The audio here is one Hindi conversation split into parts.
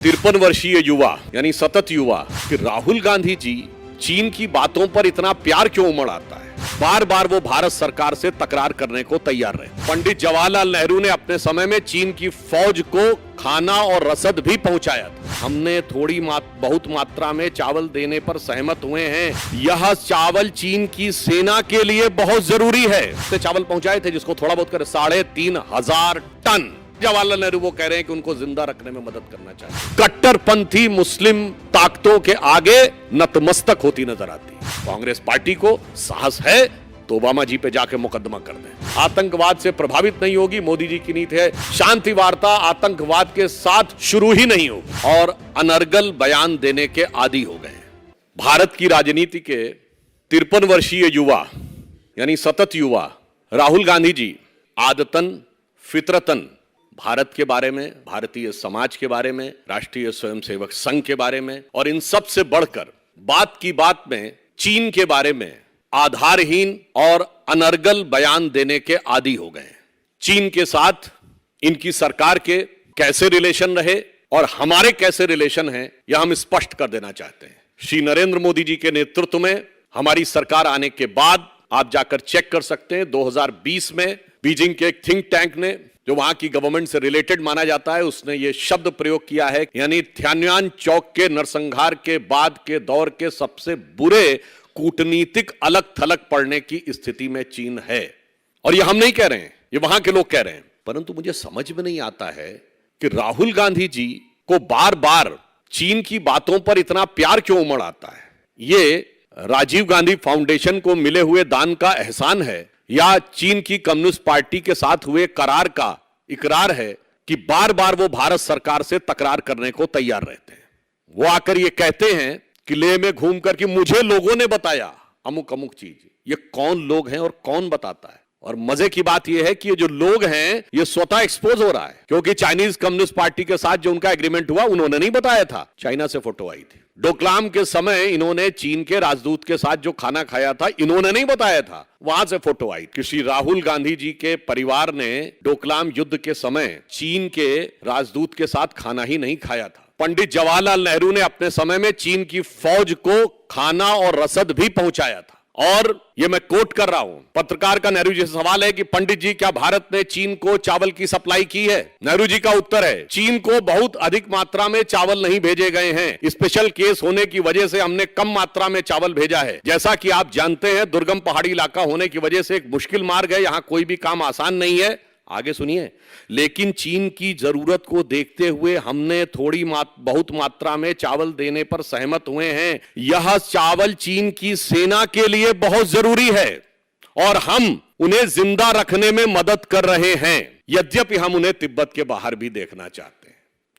53 वर्षीय युवा यानी सतत युवा कि राहुल गांधी जी चीन की बातों पर इतना प्यार क्यों उमड़ आता है। बार बार वो भारत सरकार से तकरार करने को तैयार रहे। पंडित जवाहरलाल नेहरू ने अपने समय में चीन की फौज को खाना और रसद भी पहुंचाया था। हमने बहुत मात्रा में चावल देने पर सहमत हुए हैं। यह चावल चीन की सेना के लिए बहुत जरूरी है। तो चावल पहुंचाए थे जिसको थोड़ा बहुत कर 3,500 टन। जवाहरलाल नेहरू वो कह रहे हैं कि उनको जिंदा रखने में मदद करना चाहिए। कट्टरपंथी मुस्लिम ताकतों के आगे नतमस्तक होती नजर आती है। कांग्रेस पार्टी को साहस है तो ओबामा जी पे जाके मुकदमा कर दें। आतंकवाद से प्रभावित नहीं होगी। मोदी जी की नीति है शांति वार्ता आतंकवाद के साथ शुरू ही नहीं होगी और अनर्गल बयान देने के आदी हो गए। भारत की राजनीति के 53 वर्षीय युवा यानी सतत युवा राहुल गांधी जी आदतन फितरतन भारत के बारे में, भारतीय समाज के बारे में, राष्ट्रीय स्वयंसेवक संघ के बारे में और इन सब से बढ़कर बात की बात में चीन के बारे में आधारहीन और अनर्गल बयान देने के आदी हो गए। चीन के साथ इनकी सरकार के कैसे रिलेशन रहे और हमारे कैसे रिलेशन हैं, यह हम स्पष्ट कर देना चाहते हैं। श्री नरेंद्र मोदी जी के नेतृत्व में हमारी सरकार आने के बाद आप जाकर चेक कर सकते हैं। 2020 में बीजिंग के एक थिंक टैंक ने, जो वहां की गवर्नमेंट से रिलेटेड माना जाता है, उसने ये शब्द प्रयोग किया है, यानी थ्यान्यान चौक के नरसंहार के बाद के दौर के सबसे बुरे कूटनीतिक अलग थलग पड़ने की स्थिति में चीन है। और ये हम नहीं कह रहे हैं, ये वहां के लोग कह रहे हैं। परंतु मुझे समझ में नहीं आता है कि राहुल गांधी जी को बार बार चीन की बातों पर इतना प्यार क्यों उमड़ आता है। ये राजीव गांधी फाउंडेशन को मिले हुए दान का एहसान है या चीन की कम्युनिस्ट पार्टी के साथ हुए करार का इकरार है कि बार बार वो भारत सरकार से तकरार करने को तैयार रहते हैं। वो आकर ये कहते हैं कि लेह में घूमकर कि मुझे लोगों ने बताया अमुक अमुक चीज। ये कौन लोग हैं और कौन बताता है। और मजे की बात यह है कि ये जो लोग हैं ये स्वतः एक्सपोज हो रहा है, क्योंकि चाइनीज कम्युनिस्ट पार्टी के साथ जो उनका एग्रीमेंट हुआ उन्होंने नहीं बताया था। चाइना से फोटो आई थी। डोकलाम के समय इन्होंने चीन के राजदूत के साथ जो खाना खाया था इन्होंने नहीं बताया था, वहां से फोटो आई। कि श्री राहुल गांधी जी के परिवार ने डोकलाम युद्ध के समय चीन के राजदूत के साथ खाना ही नहीं खाया था। पंडित जवाहरलाल नेहरू ने अपने समय में चीन की फौज को खाना और रसद भी पहुंचाया था। और ये मैं कोट कर रहा हूं, पत्रकार का नेहरू जी से सवाल है कि पंडित जी क्या भारत ने चीन को चावल की सप्लाई की है। नेहरू जी का उत्तर है चीन को बहुत अधिक मात्रा में चावल नहीं भेजे गए हैं। स्पेशल केस होने की वजह से हमने कम मात्रा में चावल भेजा है। जैसा कि आप जानते हैं दुर्गम पहाड़ी इलाका होने की वजह से एक मुश्किल मार्ग है, यहां कोई भी काम आसान नहीं है। आगे सुनिए, लेकिन चीन की जरूरत को देखते हुए हमने बहुत मात्रा में चावल देने पर सहमत हुए हैं। यह चावल चीन की सेना के लिए बहुत जरूरी है और हम उन्हें जिंदा रखने में मदद कर रहे हैं, यद्यपि हम उन्हें तिब्बत के बाहर भी देखना चाहते हैं।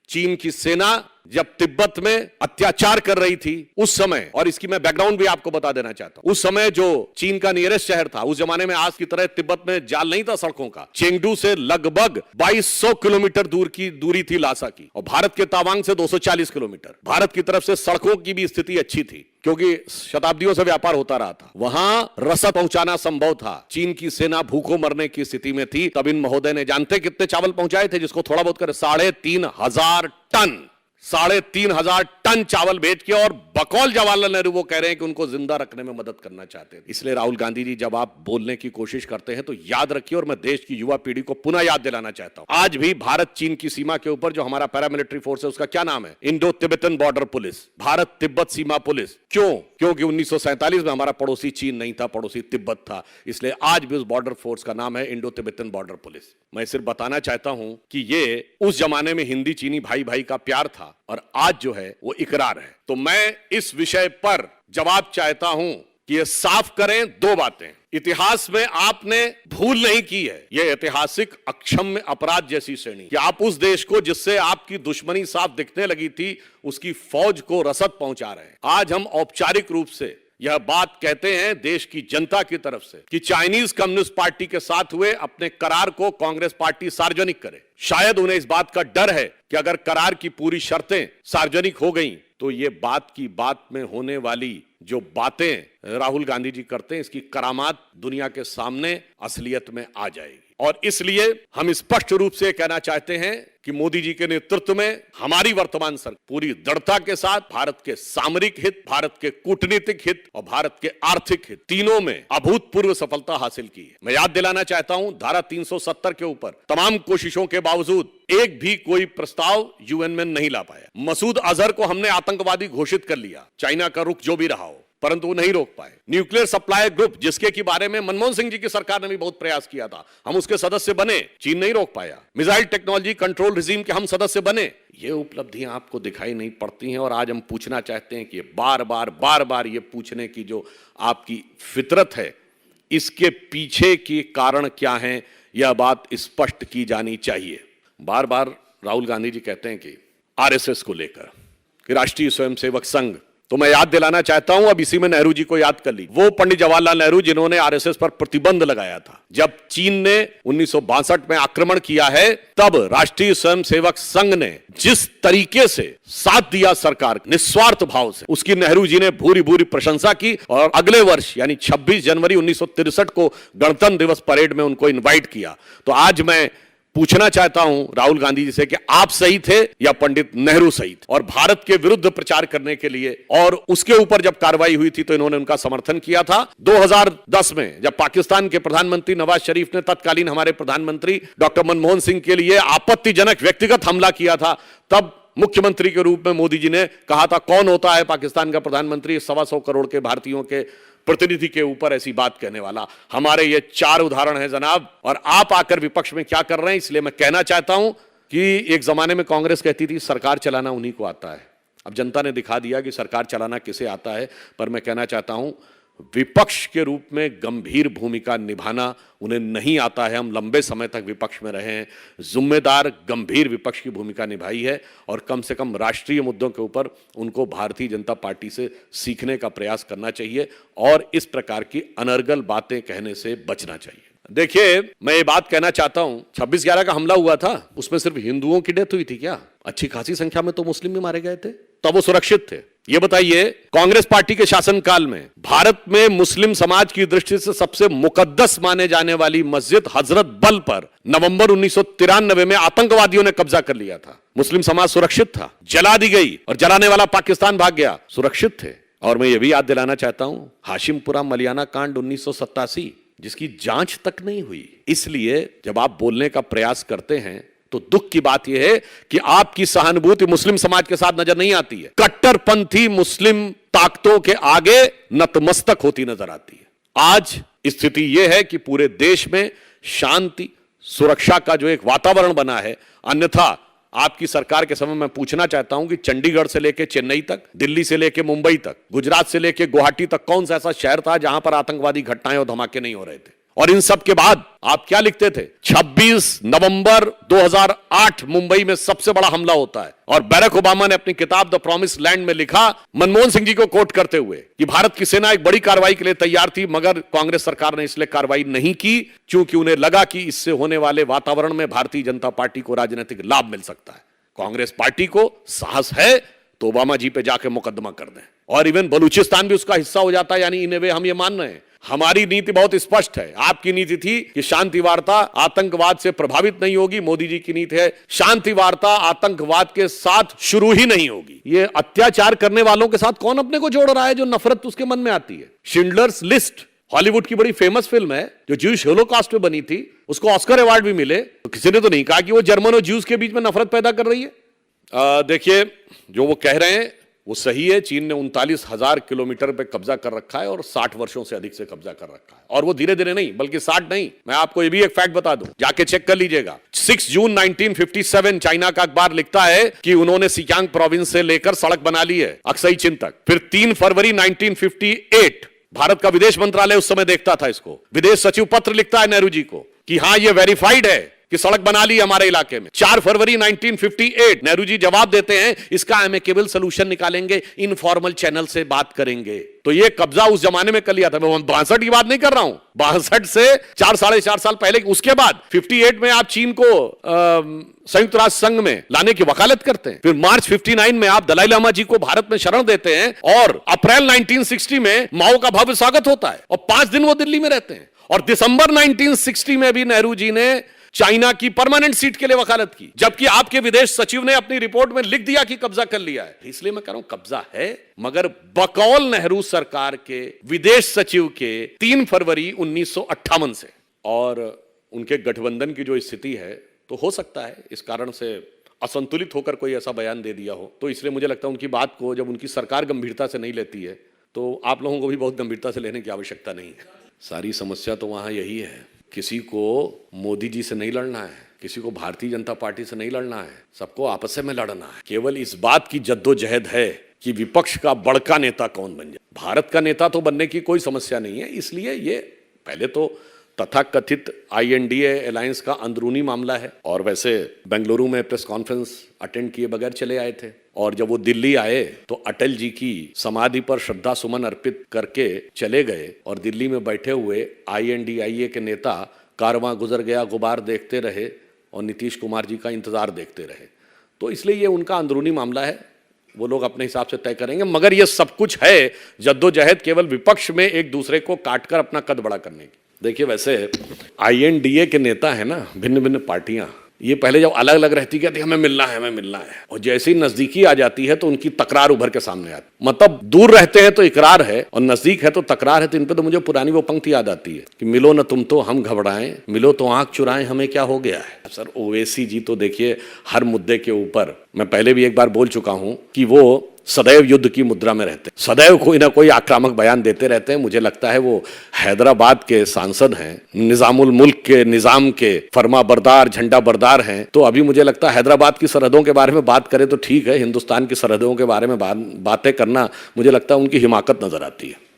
चीन की सेना जब तिब्बत में अत्याचार कर रही थी उस समय, और इसकी मैं बैकग्राउंड भी आपको बता देना चाहता हूं, उस समय जो चीन का नियरेस्ट शहर था, उस जमाने में आज की तरह तिब्बत में जाल नहीं था सड़कों का। चेंगडू से लगभग 2200 किलोमीटर दूरी थी लासा की, और भारत के तावांग से 240 किलोमीटर। भारत की तरफ से सड़कों की भी स्थिति अच्छी थी क्योंकि शताब्दियों से व्यापार होता रहा था। वहां रसद पहुंचाना संभव था। चीन की सेना भूखों मरने की स्थिति में थी। तब इन महोदय ने जानते कितने चावल पहुंचाए थे, जिसको थोड़ा बहुत कर 3,500 टन 3,500 टन चावल भेज के, और बकौल जवाहरलाल नेहरू वो कह रहे हैं कि उनको जिंदा रखने में मदद करना चाहते हैं। इसलिए राहुल गांधी जी जब आप बोलने की कोशिश करते हैं तो याद रखिए, और मैं देश की युवा पीढ़ी को पुनः याद दिलाना चाहता हूं, आज भी भारत चीन की सीमा के ऊपर जो हमारा पैरामिलिट्री फोर्स है उसका क्या नाम है? Indo Tibetan border police, Bharat Tibet सीमा पुलिस। क्यों? क्योंकि 1947 में हमारा पड़ोसी चीन नहीं था, पड़ोसी तिब्बत था। इसलिए आज भी उस बॉर्डर फोर्स का नाम है इंडो तिब्बतन बॉर्डर पुलिस। मैं सिर्फ बताना चाहता हूं कि ये उस जमाने में हिंदी चीनी भाई भाई का प्यार था और आज जो है वो इकरार है। तो मैं इस विषय पर जवाब चाहता हूं कि ये साफ करें दो बातें। इतिहास में आपने भूल नहीं की है, यह ऐतिहासिक अक्षम्य अपराध जैसी श्रेणी कि आप उस देश को जिससे आपकी दुश्मनी साफ दिखने लगी थी उसकी फौज को रसद पहुंचा रहे हैं। आज हम औपचारिक रूप से यह बात कहते हैं देश की जनता की तरफ से कि चाइनीज कम्युनिस्ट पार्टी के साथ हुए अपने करार को कांग्रेस पार्टी सार्वजनिक करे। शायद उन्हें इस बात का डर है कि अगर करार की पूरी शर्तें सार्वजनिक हो गई तो ये बात की बात में होने वाली जो बातें राहुल गांधी जी करते हैं इसकी करामात दुनिया के सामने असलियत में आ जाएगी। और इसलिए हम स्पष्ट रूप से कहना चाहते हैं कि मोदी जी के नेतृत्व में हमारी वर्तमान सरकार पूरी दृढ़ता के साथ भारत के सामरिक हित, भारत के कूटनीतिक हित और भारत के आर्थिक हित तीनों में अभूतपूर्व सफलता हासिल की है। मैं याद दिलाना चाहता हूं, धारा 370 के ऊपर तमाम कोशिशों के बावजूद एक भी कोई प्रस्ताव यूएन में नहीं ला पाया। मसूद अजहर को हमने आतंकवादी घोषित कर लिया, चाइना का रुख जो भी रहा हो, परंतु वो नहीं रोक पाए। न्यूक्लियर सप्लाई ग्रुप, जिसके की बारे में मनमोहन सिंह जी की सरकार ने भी बहुत प्रयास किया था, हम उसके सदस्य बने, चीन नहीं रोक पाया। मिसाइल टेक्नोलॉजी कंट्रोल रिजीम के हम सदस्य बने। ये उपलब्धियां आपको दिखाई नहीं पड़ती हैं और आज हम पूछना चाहते हैं कि बार बार ये पूछने की जो आपकी फितरत है, इसके पीछे के कारण क्या है, यह बात स्पष्ट की जानी चाहिए। बार बार राहुल गांधी जी कहते हैं कि आरएसएस को लेकर कि राष्ट्रीय स्वयंसेवक संघ, तो मैं याद दिलाना चाहता हूं, अब इसी में नेहरू जी को याद कर ली, वो पंडित जवाहरलाल नेहरू जिन्होंने आरएसएस पर प्रतिबंध लगाया था। जब चीन ने 1962 में आक्रमण किया है, तब राष्ट्रीय स्वयंसेवक संघ ने जिस तरीके से साथ दिया सरकार निस्वार्थ भाव से, उसकी नेहरू जी ने भूरी भूरी प्रशंसा की और अगले वर्ष यानी 26 जनवरी 1963 को गणतंत्र दिवस परेड में उनको इन्वाइट किया। तो आज मैं पूछना चाहता हूं राहुल गांधी जी से कि आप सही थे या पंडित नेहरू सही थे? और भारत के विरुद्ध प्रचार करने के लिए और उसके ऊपर जब कार्रवाई हुई थी तो इन्होंने उनका समर्थन किया था। 2010 में जब पाकिस्तान के प्रधानमंत्री नवाज शरीफ ने तत्कालीन हमारे प्रधानमंत्री डॉक्टर मनमोहन सिंह के लिए आपत्तिजनक व्यक्तिगत हमला किया था, तब मुख्यमंत्री के रूप में मोदी जी ने कहा था, कौन होता है पाकिस्तान का प्रधानमंत्री 125 करोड़ के भारतीयों के प्रतिनिधि के ऊपर ऐसी बात कहने वाला। हमारे ये 4 उदाहरण हैं जनाब, और आप आकर विपक्ष में क्या कर रहे हैं। इसलिए मैं कहना चाहता हूं कि एक जमाने में कांग्रेस कहती थी सरकार चलाना उन्हीं को आता है। अब जनता ने दिखा दिया कि सरकार चलाना किसे आता है। पर मैं कहना चाहता हूं, विपक्ष के रूप में गंभीर भूमिका निभाना उन्हें नहीं आता है। हम लंबे समय तक विपक्ष में रहे हैं, जिम्मेदार गंभीर विपक्ष की भूमिका निभाई है और कम से कम राष्ट्रीय मुद्दों के ऊपर उनको भारतीय जनता पार्टी से सीखने का प्रयास करना चाहिए और इस प्रकार की अनर्गल बातें कहने से बचना चाहिए। देखिए, मैं ये बात कहना चाहता हूं, 26/11 का हमला हुआ था, उसमें सिर्फ हिंदुओं की डेथ हुई थी क्या? अच्छी खासी संख्या में तो मुस्लिम भी मारे गए थे, तब वो सुरक्षित थे। ये बताइए, कांग्रेस पार्टी के शासनकाल में भारत में मुस्लिम समाज की दृष्टि से सबसे मुकद्दस माने जाने वाली मस्जिद हजरत बल पर नवंबर 1993 में आतंकवादियों ने कब्जा कर लिया था। मुस्लिम समाज सुरक्षित था, जला दी गई और जलाने वाला पाकिस्तान भाग गया, सुरक्षित थे। और मैं ये भी याद दिलाना चाहता हूं, हाशिमपुरा मलियाना कांड 1987, जिसकी जांच तक नहीं हुई। इसलिए जब आप बोलने का प्रयास करते हैं तो दुख की बात यह है कि आपकी सहानुभूति मुस्लिम समाज के साथ नजर नहीं आती है। कट्टरपंथी मुस्लिम ताकतों के आगे नतमस्तक होती नजर आती है। आज स्थिति यह है कि पूरे देश में शांति सुरक्षा का जो एक वातावरण बना है, अन्यथा आपकी सरकार के समय मैं पूछना चाहता हूं कि चंडीगढ़ से लेकर चेन्नई तक, दिल्ली से लेकर मुंबई तक, गुजरात से लेकर गुवाहाटी तक कौन सा ऐसा शहर था जहां पर आतंकवादी घटनाएं और धमाके नहीं हो रहे थे? और इन सब के बाद आप क्या लिखते थे? 26 नवंबर 2008 मुंबई में सबसे बड़ा हमला होता है और बैरक ओबामा ने अपनी किताब द प्रॉमिस लैंड में लिखा, मनमोहन सिंह जी को कोट करते हुए, कि भारत की सेना एक बड़ी कार्रवाई के लिए तैयार थी, मगर कांग्रेस सरकार ने इसलिए कार्रवाई नहीं की क्योंकि उन्हें लगा कि इससे होने वाले वातावरण में भारतीय जनता पार्टी को राजनीतिक लाभ मिल सकता है। कांग्रेस पार्टी को साहस है तो ओबामा जी पे जाके मुकदमा कर दें, और इवन बलूचिस्तान भी उसका हिस्सा हो जाता है। यानी इन वे हम ये मान रहे हैं, हमारी नीति बहुत स्पष्ट है। आपकी नीति थी कि शांति वार्ता आतंकवाद से प्रभावित नहीं होगी, मोदी जी की नीति है शांति वार्ता आतंकवाद के साथ शुरू ही नहीं होगी। ये अत्याचार करने वालों के साथ कौन अपने को जोड़ रहा है जो नफरत उसके मन में आती है? शिंडलर्स लिस्ट हॉलीवुड की बड़ी फेमस फिल्म है जो ज्यूश होलोकॉस्ट पे बनी थी, उसको ऑस्कर अवार्ड भी मिले, तो किसी ने तो नहीं कहा कि वो जर्मन और ज्यूज के बीच में नफरत पैदा कर रही है। देखिए, जो वो कह रहे हैं वो सही है। चीन ने 39,000 किलोमीटर पे कब्जा कर रखा है और 60 वर्षों से अधिक से कब्जा कर रखा है, और वो धीरे धीरे नहीं बल्कि 60 नहीं। मैं आपको ये भी एक फैक्ट बता दूं, जाके चेक कर लीजिएगा। 6 जून 1957 चाइना का अखबार लिखता है कि उन्होंने सियांग प्रोविंस से लेकर सड़क बना ली है अक्साई चीन तक। फिर 3 फरवरी 1958 भारत का विदेश मंत्रालय उस समय देखता था इसको, विदेश सचिव पत्र लिखता है नेहरू जी को कि हां ये वेरीफाइड है कि सड़क बना ली हमारे इलाके में। 4 फरवरी 1958 नेहरू जी जवाब देते हैं इसका एमिकेबल सॉल्यूशन निकालेंगे, इनफॉर्मल चैनल से बात करेंगे। तो ये कब्जा उस जमाने में कर लिया था। मैं 62 की बात नहीं कर रहा हूं, 62 से 4-4.5 साल पहले। उसके बाद 58 में आप चीन को संयुक्त राष्ट्र संघ में लाने की वकालत करते हैं। फिर मार्च 59 में आप दलाई लामा जी को भारत में शरण देते हैं और अप्रैल 1960 में माओ का भव्य स्वागत होता है और 5 दिन वो दिल्ली में रहते हैं। और दिसंबर 1960 में भी नेहरू जी ने चाइना की परमानेंट सीट के लिए वकालत की, जबकि आपके विदेश सचिव ने अपनी रिपोर्ट में लिख दिया कि कब्जा कर लिया है। इसलिए मैं कह रहा हूं कब्जा है, मगर बकौल नेहरू सरकार के विदेश सचिव के 3 फरवरी 1958 से। और उनके गठबंधन की जो स्थिति है, तो हो सकता है इस कारण से असंतुलित होकर कोई ऐसा बयान दे दिया हो। तो इसलिए मुझे लगता है उनकी बात को जब उनकी सरकार गंभीरता से नहीं लेती है, तो आप लोगों को भी बहुत गंभीरता से लेने की आवश्यकता नहीं है। सारी समस्या तो वहां यही है, किसी को मोदी जी से नहीं लड़ना है, किसी को भारतीय जनता पार्टी से नहीं लड़ना है, सबको आपस में लड़ना है। केवल इस बात की जद्दोजहद है कि विपक्ष का बड़का नेता कौन बन जाए। भारत का नेता तो बनने की कोई समस्या नहीं है, इसलिए ये पहले तो तथाकथित INDA अलायंस का अंदरूनी मामला है। और वैसे बेंगलुरु में प्रेस कॉन्फ्रेंस अटेंड किए बगैर चले आए थे, और जब वो दिल्ली आए तो अटल जी की समाधि पर श्रद्धा सुमन अर्पित करके चले गए, और दिल्ली में बैठे हुए INDIA के नेता कारवां गुजर गया गुबार देखते रहे और नीतीश कुमार जी का इंतजार देखते रहे। तो इसलिए ये उनका अंदरूनी मामला है, वो लोग अपने हिसाब से तय करेंगे। मगर ये सब कुछ है जद्दोजहद केवल विपक्ष में एक दूसरे को काटकर अपना कद बड़ा करने की। देखिए, वैसे INDA के नेता है ना, भिन्न भिन्न पार्टियां, ये पहले जब अलग अलग रहती कहती हमें मिलना है, हमें मिलना है, और जैसे ही नजदीकी आ जाती है तो उनकी तकरार उभर के सामने आती। मतलब दूर रहते हैं तो इकरार है और नजदीक है तो तकरार है। तो इन पे तो मुझे पुरानी वो पंक्ति याद आती है कि मिलो न तुम तो हम घबराएं, मिलो तो आंख चुराएं, हमें क्या हो गया है। सर ओवैसी जी तो देखिए हर मुद्दे के ऊपर, मैं पहले भी एक बार बोल चुका हूं कि वो सदैव युद्ध की मुद्रा में रहते हैं, सदैव कोई ना कोई आक्रामक बयान देते रहते हैं। मुझे लगता है वो हैदराबाद के सांसद हैं, निजामुल मुल्क के निजाम के फरमा बरदार, झंडा बरदार हैं। तो अभी मुझे लगता है हैदराबाद की सरहदों के बारे में बात करें तो ठीक है, हिंदुस्तान की सरहदों के बारे में बातें करना मुझे लगता है उनकी हिमाकत नजर आती है।